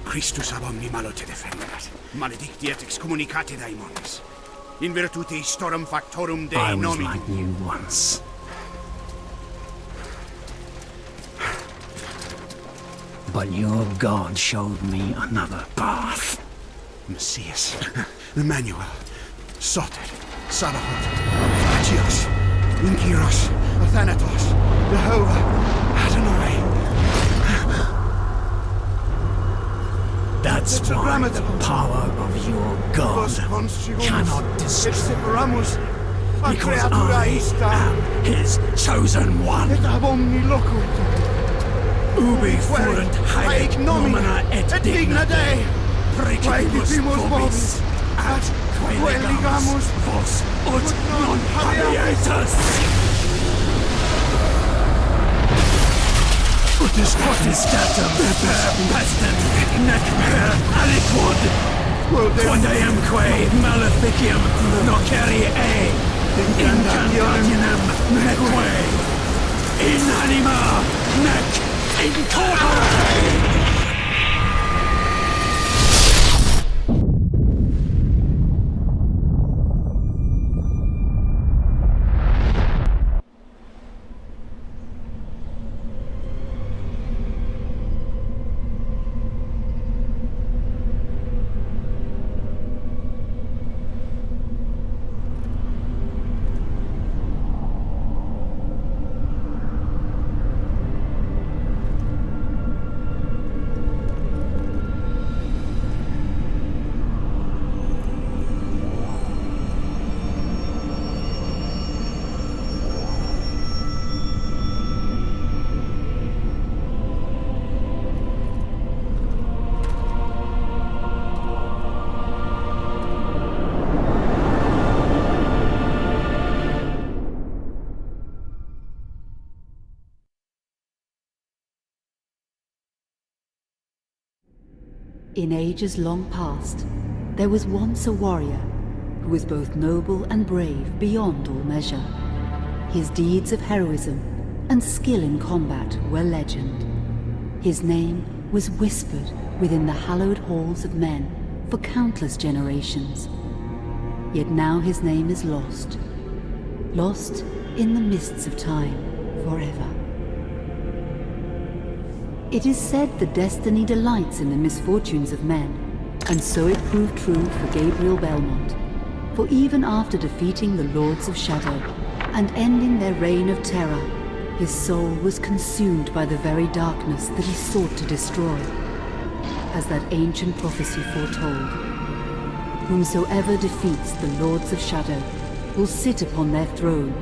Christus ab omni malo te defendat, maledicti et excommunicati daemones. In virtute storum factorum Dei I was nomini. like you once. But your God showed me another path. Messias, Emmanuel, Soter, Sabaoth, Agios, Inkyros, Athanatos, Jehovah, Adonai. That's why the power of your God cannot destroy. Because I am his chosen one. Ubi fuerunt haec nomina et digna Dei, precipibus vobis, ad queligamus vos ut non habietas. Ut is datum per pestem, nec per aliquod, quodamque maleficium nocere incantationem neque, in anima nec in corpore. In ages long past, there was once a warrior who was both noble and brave beyond all measure. His deeds of heroism and skill in combat were legend. His name was whispered within the hallowed halls of men for countless generations. Yet now his name is lost. Lost in the mists of time forever. It is said that destiny delights in the misfortunes of men, and so it proved true for Gabriel Belmont. For even after defeating the Lords of Shadow and ending their reign of terror, his soul was consumed by the very darkness that he sought to destroy. As that ancient prophecy foretold, whomsoever defeats the Lords of Shadow will sit upon their throne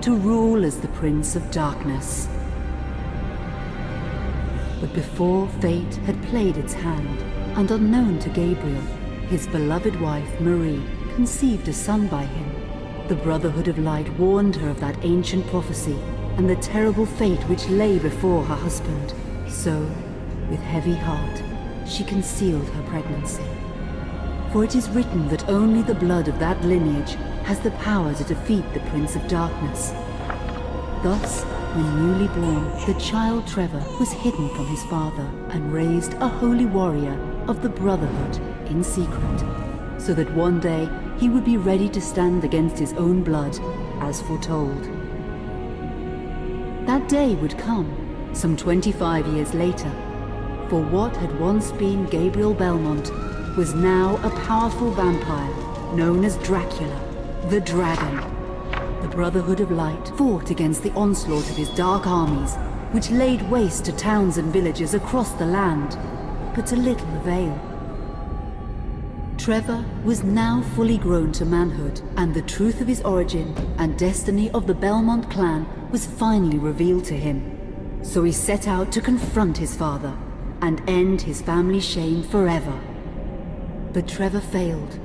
to rule as the Prince of Darkness. But before fate had played its hand, and unknown to Gabriel, his beloved wife Marie conceived a son by him. The Brotherhood of Light warned her of that ancient prophecy and the terrible fate which lay before her husband. So, with heavy heart, she concealed her pregnancy. For it is written that only the blood of that lineage has the power to defeat the Prince of Darkness. Thus, when newly born, the child Trevor was hidden from his father and raised a holy warrior of the Brotherhood in secret, so that one day he would be ready to stand against his own blood, as foretold. That day would come, some 25 years later, for what had once been Gabriel Belmont was now a powerful vampire known as Dracula, the Dragon. The Brotherhood of Light fought against the onslaught of his dark armies, which laid waste to towns and villages across the land, but to little avail. Trevor was now fully grown to manhood, and the truth of his origin and destiny of the Belmont clan was finally revealed to him. So he set out to confront his father and end his family's shame forever. But Trevor failed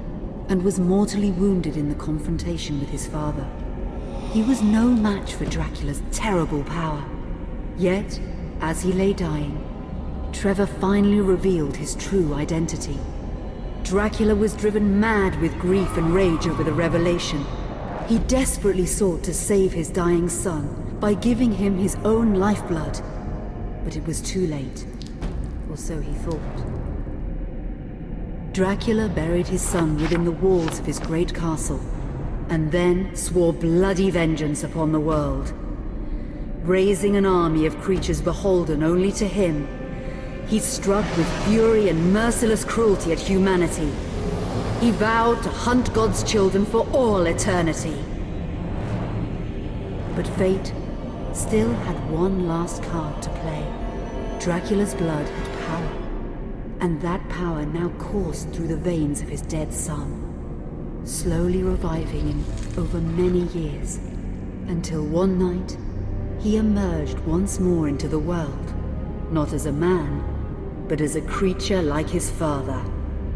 and was mortally wounded in the confrontation with his father. He was no match for Dracula's terrible power. Yet, as he lay dying, Trevor finally revealed his true identity. Dracula was driven mad with grief and rage over the revelation. He desperately sought to save his dying son by giving him his own lifeblood. But it was too late, or so he thought. Dracula buried his son within the walls of his great castle, and then swore bloody vengeance upon the world. Raising an army of creatures beholden only to him, he struck with fury and merciless cruelty at humanity. He vowed to hunt God's children for all eternity. But fate still had one last card to play. Dracula's blood had power, and that power now coursed through the veins of his dead son, slowly reviving him over many years, until one night he emerged once more into the world, not as a man, but as a creature like his father.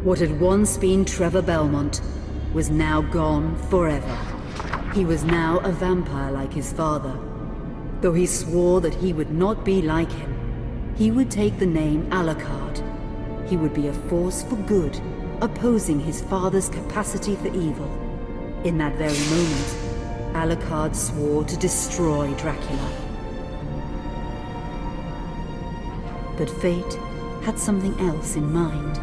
What had once been Trevor Belmont was now gone forever. He was now a vampire like his father. Though he swore that he would not be like him, he would take the name Alucard. He would be a force for good, opposing his father's capacity for evil. In that very moment, Alucard swore to destroy Dracula. But fate had something else in mind.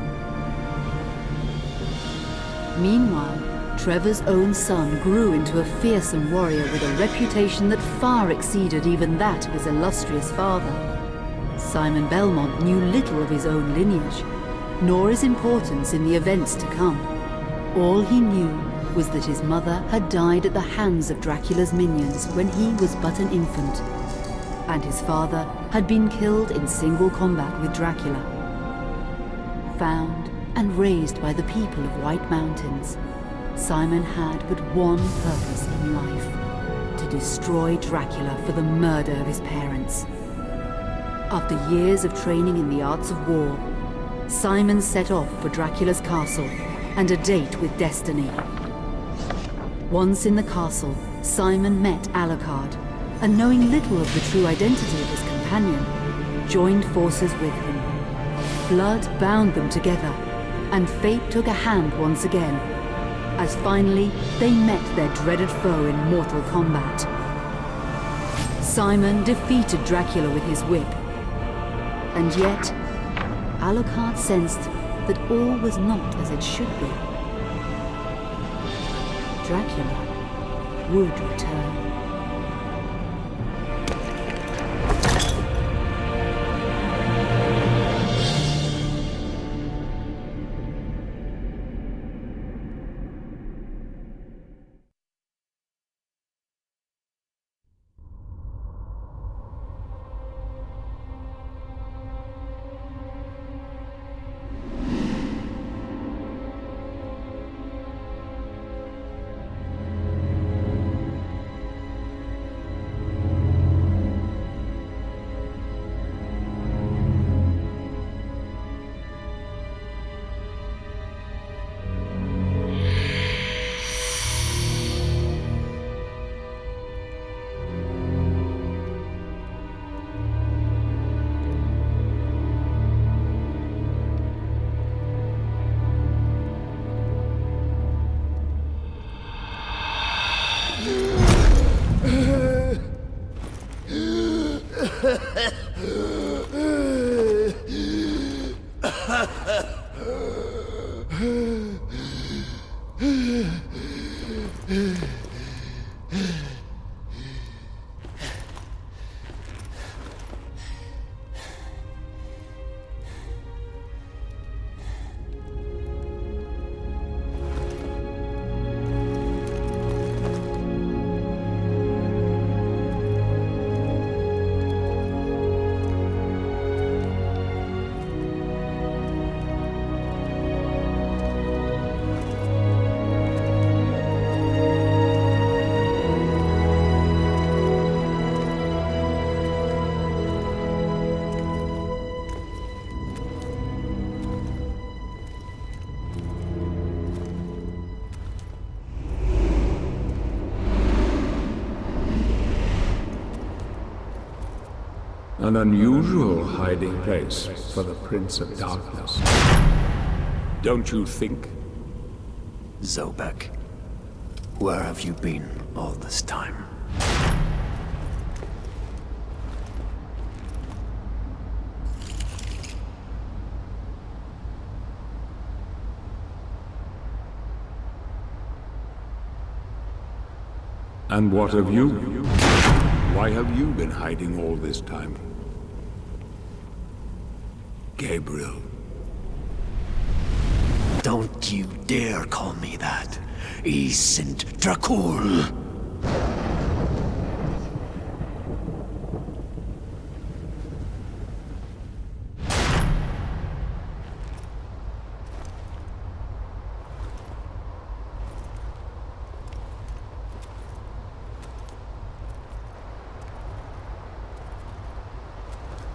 Meanwhile, Trevor's own son grew into a fearsome warrior with a reputation that far exceeded even that of his illustrious father. Simon Belmont knew little of his own lineage, nor his importance in the events to come. All he knew was that his mother had died at the hands of Dracula's minions when he was but an infant, and his father had been killed in single combat with Dracula. Found and raised by the people of White Mountains, Simon had but one purpose in life: to destroy Dracula for the murder of his parents. After years of training in the arts of war, Simon set off for Dracula's castle and a date with destiny. Once in the castle, Simon met Alucard, and knowing little of the true identity of his companion, joined forces with him. Blood bound them together, and fate took a hand once again, as finally they met their dreaded foe in mortal combat. Simon defeated Dracula with his whip, and yet Alucard sensed that all was not as it should be. Dracula would return. An unusual hiding place for the Prince of Darkness. Don't you think? Zobek, where have you been all this time? And what of you? Why have you been hiding all this time? Gabriel. Don't you dare call me that. I sind Dracul.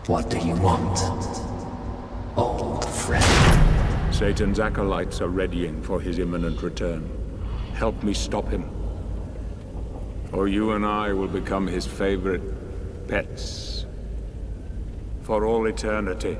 What do you want, old friend? Satan's acolytes are readying for his imminent return. Help me stop him. Or you and I will become his favorite pets. For all eternity.